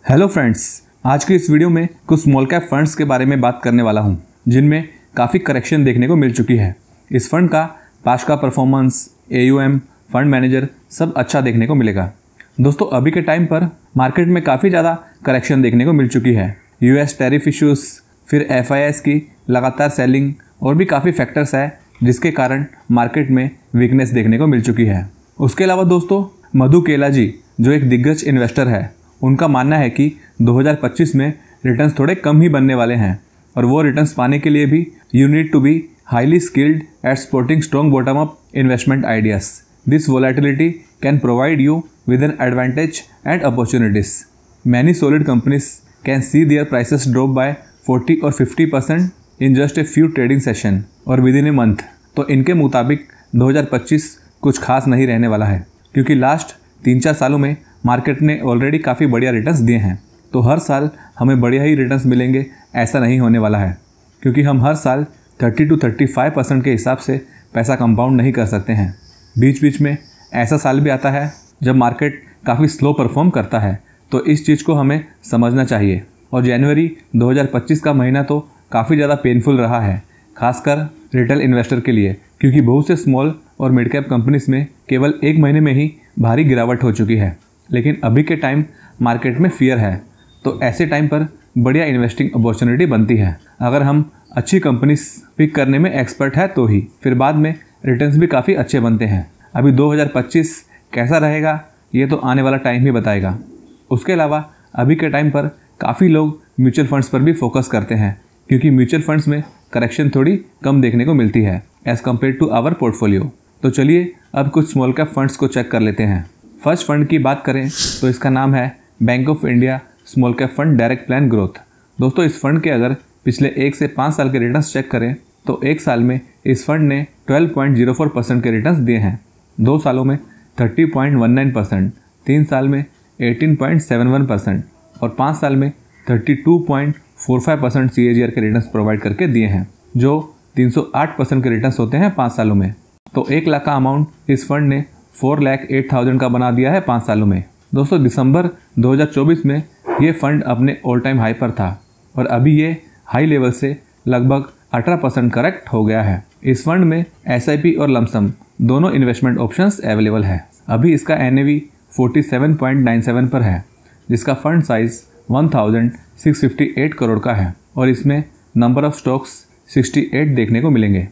Hello friends, आज की इस वीडियो में कुछ स्मॉल कैप फंड्स के बारे में बात करने वाला हूं, जिनमें काफ़ी करेक्शन देखने को मिल चुकी है। इस फंड का पास्ट का परफॉर्मेंस, AUM, फंड मैनेजर सब अच्छा देखने को मिलेगा। दोस्तों, अभी के टाइम पर मार्केट में काफ़ी ज़्यादा करेक्शन देखने को मिल चुकी है। US टैरिफ इश्यूज़, फिर FIIs की लगातार सेलिंग और भी काफ़ी फैक्टर्स है जिसके कारण मार्केट में वीकनेस देखने को मिल चुकी है। उसके अलावा दोस्तों, मधु केला जी जो एक दिग्गज इन्वेस्टर है, उनका मानना है कि 2025 में रिटर्न्स थोड़े कम ही बनने वाले हैं और वो रिटर्न्स पाने के लिए भी you need to be highly skilled at spotting strong bottom up investment ideas. This volatility can provide you with an advantage and opportunities. Many solid companies can see their prices drop by 40 or 50% in just a few trading session or within a month. तो इनके मुताबिक 2025 कुछ खास नहीं रहने वाला है, क्योंकि लास्ट 3-4 सालों में मार्केट ने ऑलरेडी काफ़ी बढ़िया रिटर्न्स दिए हैं। तो हर साल हमें बढ़िया ही रिटर्न्स मिलेंगे ऐसा नहीं होने वाला है, क्योंकि हम हर साल 30 to 35% के हिसाब से पैसा कंपाउंड नहीं कर सकते हैं। बीच बीच में ऐसा साल भी आता है जब मार्केट काफ़ी स्लो परफॉर्म करता है, तो इस चीज़ को हमें समझना चाहिए। और जनवरी 2025 का महीना तो काफ़ी ज़्यादा पेनफुल रहा है, खासकर रिटेल इन्वेस्टर के लिए, क्योंकि बहुत से स्मॉल और मिड कैप कंपनीज में केवल एक महीने में ही भारी गिरावट हो चुकी है। लेकिन अभी के टाइम मार्केट में फियर है, तो ऐसे टाइम पर बढ़िया इन्वेस्टिंग अपॉर्चुनिटी बनती है। अगर हम अच्छी कंपनीज पिक करने में एक्सपर्ट है तो ही, फिर बाद में रिटर्न्स भी काफ़ी अच्छे बनते हैं। अभी 2025 कैसा रहेगा ये तो आने वाला टाइम ही बताएगा। उसके अलावा अभी के टाइम पर काफ़ी लोग म्यूचुअल फंड्स पर भी फोकस करते हैं, क्योंकि म्यूचुअल फंड्स में करेक्शन थोड़ी कम देखने को मिलती है as compare to our portfolio. तो चलिए अब कुछ स्मॉल कैप फंड्स को चेक कर लेते हैं। फर्स्ट फंड की बात करें तो इसका नाम है bank of India small cap fund direct plan growth. दोस्तों, इस फंड के अगर पिछले 1 से 5 साल के रिटर्न्स चेक करें तो 1 साल में इस फंड ने 12.04% के रिटर्न्स दिए हैं, 2 सालों में 30.19%, 3 साल में 18.71% और 5 साल में 32.45% CAGR के रिटर्न्स प्रोवाइड करके दिए हैं, जो 308% के रिटर्न्स होते हैं 5 सालों में। तो 1 लाख का अमाउंट इस फंड ने 4,08,000 का बना दिया है 5 सालों में। दोस्तों, दिसंबर 2024 में ये फंड अपने ऑल टाइम हाई पर था और अभी ये हाई लेवल से लगभग 18% करेक्ट हो गया है। इस फंड में SIP और लमसम दोनों इन्वेस्टमेंट ऑप्शंस अवेलेबल है। अभी इसका NAV 47.97 पर है, जिसका फंड साइज 1,658 करोड़ का है और इसमें नंबर ऑफ स्टॉक्स 68 देखने को मिलेंगे।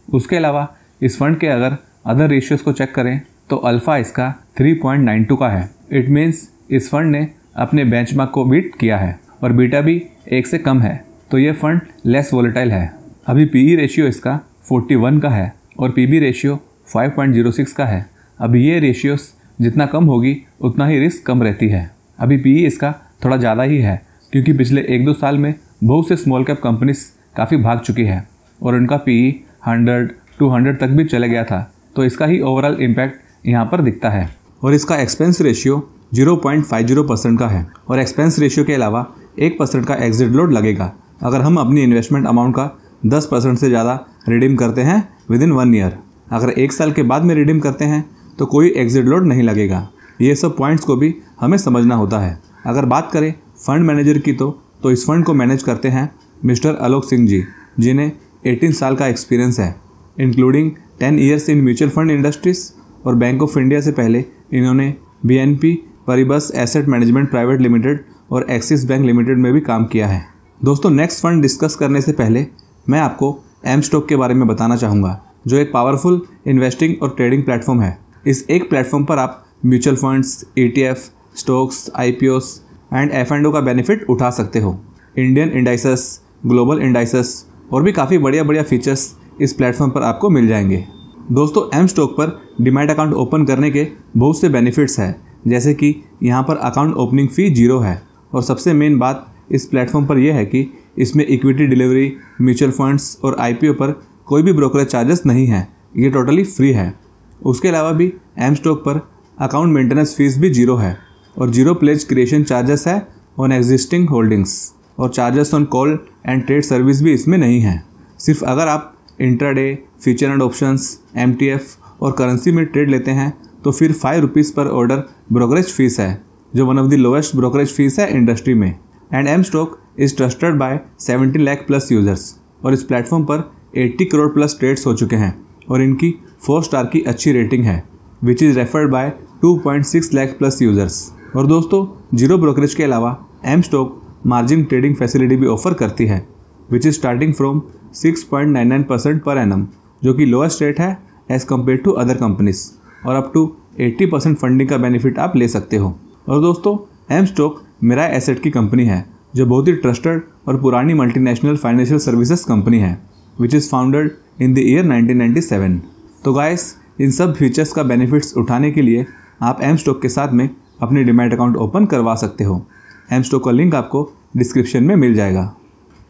उसके अलावा इस फंड के अगर अदर रेशियोज़ को चेक करें तो अल्फ़ा इसका 3.92 का है। इट मीन्स इस फंड ने अपने बेंचमार्क को बीट किया है और बीटा भी 1 से कम है, तो ये फंड लेस वोलेटाइल है। अभी PE रेशियो इसका 41 का है और PB रेशियो 5.06 का है। अभी ये रेशियोस जितना कम होगी उतना ही रिस्क कम रहती है। अभी PE इसका थोड़ा ज़्यादा ही है, क्योंकि पिछले 1-2 साल में बहुत से स्मॉल कैप कंपनीज काफ़ी भाग चुकी है और उनका PE 100-200 तक भी चले गया था, तो इसका ही ओवरऑल इम्पैक्ट यहाँ पर दिखता है। और इसका एक्सपेंस रेशियो 0.50% का है और एक्सपेंस रेशियो के अलावा 1% का एग्जिट लोड लगेगा अगर हम अपनी इन्वेस्टमेंट अमाउंट का 10% से ज़्यादा रिडीम करते हैं विद इन 1 ईयर। अगर 1 साल के बाद में रिडीम करते हैं तो कोई एग्जिट लोड नहीं लगेगा। ये सब पॉइंट्स को भी हमें समझना होता है। अगर बात करें फंड मैनेजर की तो इस फंड को मैनेज करते हैं मिस्टर आलोक सिंह जी, जिन्हें 18 साल का एक्सपीरियंस है, including 10 years in mutual fund industries. और बैंक ऑफ इंडिया से पहले इन्होंने BNP Paribas asset management private limited और एक्सिस बैंक लिमिटेड में भी काम किया है। दोस्तों, नेक्स्ट फंड डिस्कस करने से पहले मैं आपको M स्टॉक के बारे में बताना चाहूँगा, जो एक पावरफुल इन्वेस्टिंग और ट्रेडिंग प्लेटफॉर्म है। इस एक प्लेटफॉर्म पर आप mutual funds, ETF, stocks, IPOs and F&O का बेनिफिट उठा सकते हो। इंडियन इंडाइसेस, ग्लोबल इंडाइसेस और भी काफ़ी बढ़िया बढ़िया फीचर्स इस प्लेटफॉर्म पर आपको मिल जाएंगे। दोस्तों, M स्टॉक पर डीमैट अकाउंट ओपन करने के बहुत से बेनिफिट्स हैं, जैसे कि यहाँ पर अकाउंट ओपनिंग फ़ी 0 है और सबसे मेन बात इस प्लेटफॉर्म पर यह है कि इसमें इक्विटी डिलीवरी, म्यूचुअल फंड्स और IPO पर कोई भी ब्रोकरेज चार्जेस नहीं है, ये टोटली फ्री है। उसके अलावा भी M स्टॉक पर अकाउंट मेंटेनेंस फीस भी 0 है और 0 प्लेज क्रिएशन चार्जेस है ऑन एग्जिस्टिंग होल्डिंग्स और charges on call and trade service भी इसमें नहीं है। सिर्फ अगर आप intraday, future and options, MTF और करेंसी में ट्रेड लेते हैं तो फिर ₹5 पर ऑर्डर ब्रोकरेज फीस है जो one of the lowest brokerage fees है इंडस्ट्री में। And M stock is trusted by 17 lakh plus users और इस प्लेटफॉर्म पर 80 करोड़ प्लस ट्रेड्स हो चुके हैं और इनकी 4 स्टार की अच्छी रेटिंग है which is referred by 2.6 lakh plus users. और दोस्तों जीरो ब्रोकरेज के अलावा M stock margin trading facility भी ऑफर करती है विच इज़ स्टार्टिंग फ्रॉम 6.99% पर एनम, जो कि लोएस्ट रेट है as compare to other companies, और अप टू 80% फंडिंग का बेनिफिट आप ले सकते हो। और दोस्तों एम स्टॉक मिराय एसेट की कंपनी है जो बहुत ही ट्रस्टेड और पुरानी मल्टीनेशनल फाइनेंशियल सर्विसेज कंपनी है which is founded in the year 1997। तो गाइस इन सब फीचर्स का बेनिफिट्स उठाने के लिए आप एम स्टॉक के साथ में अपनी डीमैट अकाउंट ओपन करवा सकते हो। एम स्टॉक का लिंक आपको डिस्क्रिप्शन में मिल जाएगा।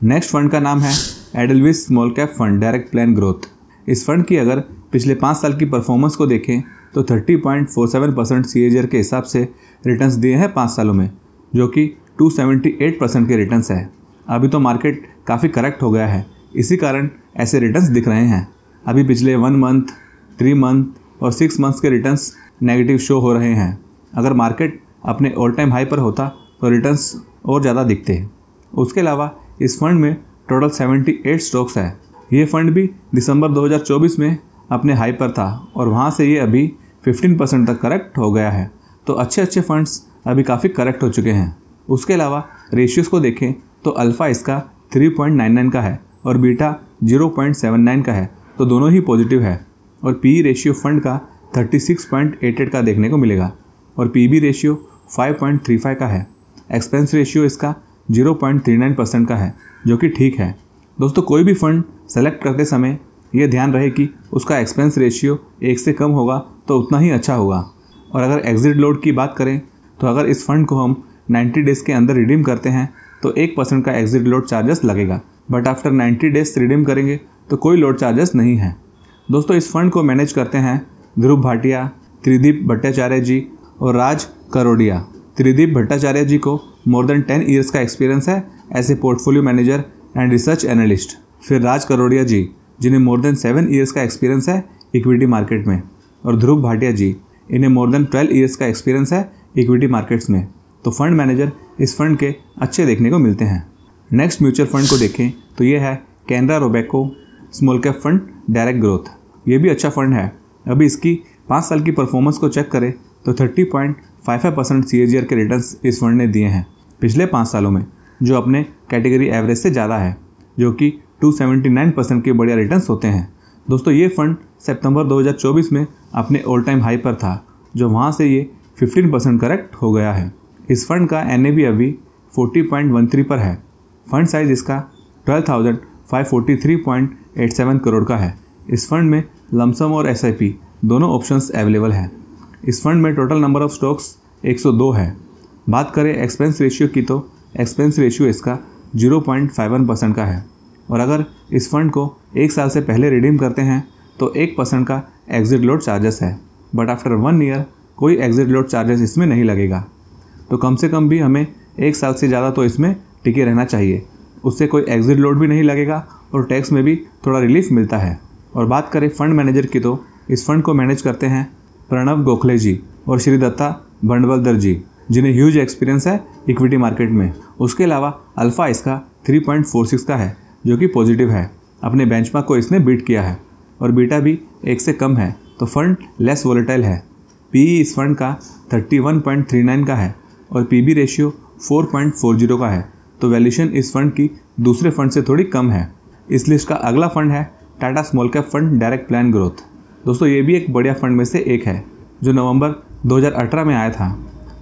नेक्स्ट फंड का नाम है Edelweiss small cap fund direct plan growth. इस फंड की अगर पिछले 5 साल की परफॉर्मेंस को देखें तो 30.47% CAGR के हिसाब से रिटर्न्स दिए हैं 5 सालों में, जो कि 278% के रिटर्न्स है। अभी तो मार्केट काफ़ी करेक्ट हो गया है, इसी कारण ऐसे रिटर्न्स दिख रहे हैं। अभी पिछले 1 मंथ, 3 मंथ और 6 मंथ्स के रिटर्न्स नेगेटिव शो हो रहे हैं। अगर मार्केट अपने ऑल टाइम हाई पर होता तो रिटर्न्स और ज़्यादा दिखते हैं। उसके अलावा इस फंड में टोटल 78 स्टॉक्स है। ये फंड भी दिसंबर 2024 में अपने हाई पर था और वहाँ से ये अभी 15% तक करेक्ट हो गया है। तो अच्छे फंड्स अभी काफ़ी करेक्ट हो चुके हैं। उसके अलावा रेशियोज़ को देखें तो अल्फ़ा इसका 3.99 का है और बीटा 0.79 का है, तो दोनों ही पॉजिटिव है। और पी रेशियो फंड का 36.88 का देखने को मिलेगा और पीबी रेशियो 5.35 का है। एक्सपेंस रेशियो इसका 0.39% का है, जो कि ठीक है। दोस्तों कोई भी फंड सेलेक्ट करते समय ये ध्यान रहे कि उसका एक्सपेंस रेशियो 1 से कम होगा तो उतना ही अच्छा होगा। और अगर एग्जिट लोड की बात करें तो अगर इस फंड को हम 90 डेज़ के अंदर रिडीम करते हैं तो 1% का एग्जिट लोड चार्जेस लगेगा, बट आफ्टर 90 डेज रिडीम करेंगे तो कोई लोड चार्जेस नहीं है। दोस्तों इस फंड को मैनेज करते हैं ध्रुव भाटिया, त्रिदीप भट्टाचार्य जी और राज करोडिया। त्रिदीप भट्टाचार्य जी को मोर देन 10 ईयर्स का एक्सपीरियंस है as a portfolio manager and research analyst. फिर राज करोडिया जी जिन्हें मोर देन 7 ईयर्स का एक्सपीरियंस है इक्विटी मार्केट में, और ध्रुव भाटिया जी इन्हें मोर देन 12 ईयर्स का एक्सपीरियंस है इक्विटी मार्केट्स में। तो फंड मैनेजर इस फंड के अच्छे देखने को मिलते हैं। नेक्स्ट म्यूचुअल फंड को देखें तो ये है Canara Robeco small cap fund direct growth. ये भी अच्छा फंड है। अभी इसकी 5 साल की परफॉर्मेंस को चेक करें तो 30.55% CAGR के रिटर्न्स इस फंड ने दिए हैं पिछले 5 सालों में, जो अपने कैटेगरी एवरेज से ज़्यादा है, जो कि 279% के बढ़िया रिटर्न्स होते हैं। दोस्तों ये फंड सितंबर 2024 में अपने ऑल टाइम हाई पर था, जो वहाँ से ये 15% करेक्ट हो गया है। इस फंड का NAV अभी 40.13 पर है। फंड साइज इसका 12,543.87 करोड़ का है। इस फंड में लमसम और SIP दोनों ऑप्शंस अवेलेबल हैं। इस फंड में टोटल नंबर ऑफ स्टॉक्स 102 है। बात करें एक्सपेंस रेशियो की तो एक्सपेंस रेशियो इसका 0.51% का है। और अगर इस फंड को 1 साल से पहले रिडीम करते हैं तो 1% का एग्जिट लोड चार्जेस है, बट आफ्टर 1 ईयर कोई एग्जिट लोड चार्जेस इसमें नहीं लगेगा। तो कम से कम भी हमें 1 साल से ज़्यादा तो इसमें टिके रहना चाहिए, उससे कोई एग्जिट लोड भी नहीं लगेगा और टैक्स में भी थोड़ा रिलीफ मिलता है। और बात करें फंड मैनेजर की तो इस फंड को मैनेज करते हैं प्रणव गोखले जी और श्री दत्ता भंडवलधर जी, जिन्हें ह्यूज एक्सपीरियंस है इक्विटी मार्केट में। उसके अलावा अल्फ़ा इसका 3.46 का है, जो कि पॉजिटिव है। अपने बेंचमार्क को इसने बीट किया है और बीटा भी 1 से कम है, तो फंड लेस वोलेटाइल है। PE इस फंड का 31.39 का है और PB रेशियो 4.40 का है, तो वैल्यूएशन इस फंड की दूसरे फंड से थोड़ी कम है। इस लिस्ट का अगला फंड है Tata small cap fund direct plan growth. दोस्तों ये भी एक बढ़िया फंड में से एक है, जो नवंबर 2018 में आया था।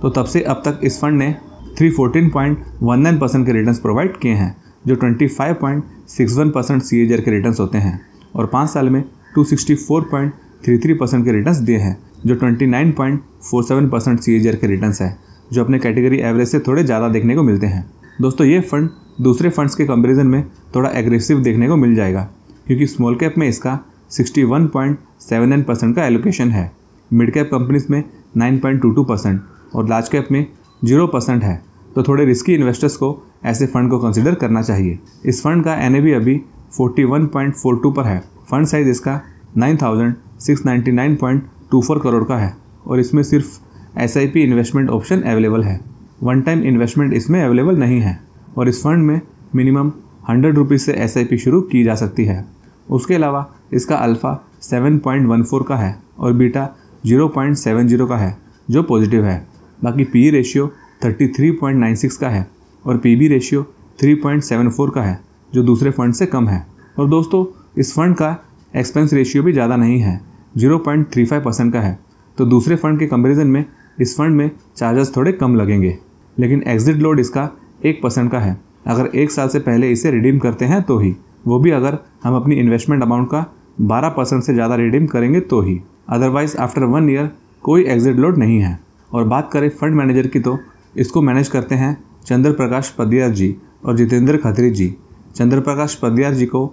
तो तब से अब तक इस फंड ने 314.19% के रिटर्न्स प्रोवाइड किए हैं, जो 25.61% CAGR के रिटर्न्स होते हैं, और 5 साल में 264.33% के रिटर्न्स दिए हैं, जो 29.47% CAGR के रिटर्न्स है, जो अपने कैटेगरी एवरेज से थोड़े ज़्यादा देखने को मिलते हैं। दोस्तों ये फंड दूसरे फंड्स के कंपैरिजन में थोड़ा एग्रेसिव देखने को मिल जाएगा, क्योंकि स्मॉल कैप में इसका 61.79% का एलोकेशन है, मिड कैप कंपनीज में 9.22% और लार्ज कैप में 0% है। तो थोड़े रिस्की इन्वेस्टर्स को ऐसे फंड को कंसिडर करना चाहिए। इस फंड का NAV अभी 41.42 पर है। फंड साइज इसका 9,699.24 करोड़ का है और इसमें सिर्फ SIP इन्वेस्टमेंट ऑप्शन अवेलेबल है। वन टाइम इन्वेस्टमेंट इसमें अवेलेबल नहीं है और इस फंड में मिनिमम 100 रुपीज़ से SIP शुरू की जा सकती है। उसके अलावा इसका अल्फ़ा 7.14 का है और बीटा 0.70 का है जो पॉजिटिव है। बाकी PE रेशियो 33.96 का है और PB रेशियो 3.74 का है जो दूसरे फंड से कम है। और दोस्तों इस फंड का एक्सपेंस रेशियो भी ज़्यादा नहीं है, 0.35% का है। तो दूसरे फंड के कंपैरिजन में इस फंड में चार्जेस थोड़े कम लगेंगे। लेकिन एग्जिट लोड इसका 1% का है। अगर 1 साल से पहले इसे रिडीम करते हैं तो ही, वो भी अगर हम अपनी इन्वेस्टमेंट अमाउंट का 12% से ज़्यादा रिडीम करेंगे तो ही। अदरवाइज आफ्टर 1 ईयर कोई एग्जिट लोड नहीं है। और बात करें फंड मैनेजर की तो इसको मैनेज करते हैं चंद्र प्रकाश पदियार जी और जितेंद्र खत्री जी। चंद्र प्रकाश पदियार जी को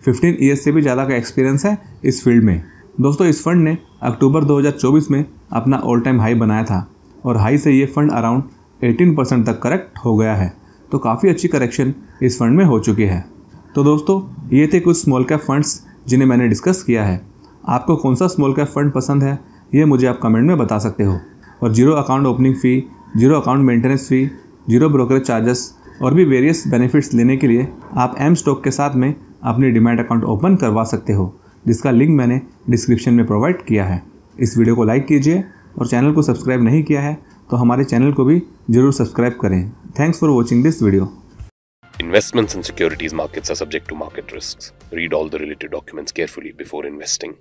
15 ईयर्स से भी ज़्यादा का एक्सपीरियंस है इस फील्ड में। दोस्तों इस फंड ने अक्टूबर 2024 में अपना ऑल टाइम हाई बनाया था और हाई से ये फंड अराउंड 18% तक करेक्ट हो गया है। तो काफ़ी अच्छी करेक्शन इस फंड में हो चुकी है। तो दोस्तों ये थे कुछ स्मॉल कैप फंड्स जिन्हें मैंने डिस्कस किया है। आपको कौन सा स्मॉल कैप फंड पसंद है ये मुझे आप कमेंट में बता सकते हो। और जीरो अकाउंट ओपनिंग फ़ी, जीरो अकाउंट मेंटेनेंस फ़ी, जीरो ब्रोकरेज चार्जेस और भी वेरियस बेनिफिट्स लेने के लिए आप एम स्टॉक के साथ में अपनी डीमैट अकाउंट ओपन करवा सकते हो, जिसका लिंक मैंने डिस्क्रिप्शन में प्रोवाइड किया है। इस वीडियो को लाइक कीजिए और चैनल को सब्सक्राइब नहीं किया है तो हमारे चैनल को भी जरूर सब्सक्राइब करें। Thanks for watching this video. Investments in securities markets are subject to market risks. Read all the related documents carefully before investing.